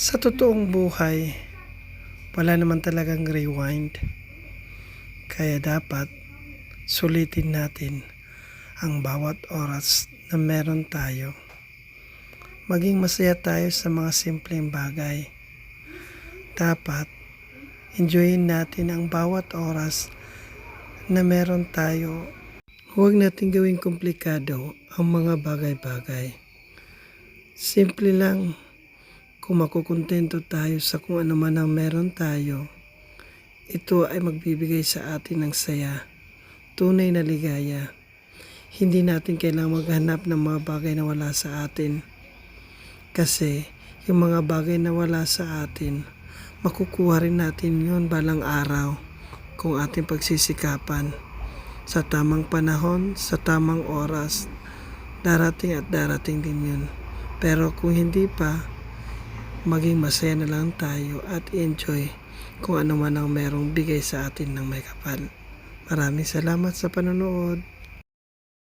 Sa totoong buhay, wala naman talagang rewind. Kaya dapat sulitin natin ang bawat oras na meron tayo. Maging masaya tayo sa mga simpleng bagay. Dapat enjoyin natin ang bawat oras na meron tayo. Huwag natin gawing komplikado ang mga bagay-bagay. Simple lang. Kung makukontento tayo sa kung ano man ang meron tayo, ito ay magbibigay sa atin ng saya, tunay na ligaya. Hindi natin kailangang maghanap ng mga bagay na wala sa atin. Kasi yung mga bagay na wala sa atin, makukuha rin natin yun balang araw kung ating pagsisikapan. Sa tamang panahon, sa tamang oras, darating at darating din yun. Pero kung hindi pa, maging masaya na lang tayo at enjoy kung ano man ang merong bigay sa atin ng may kapal. Maraming salamat sa panonood.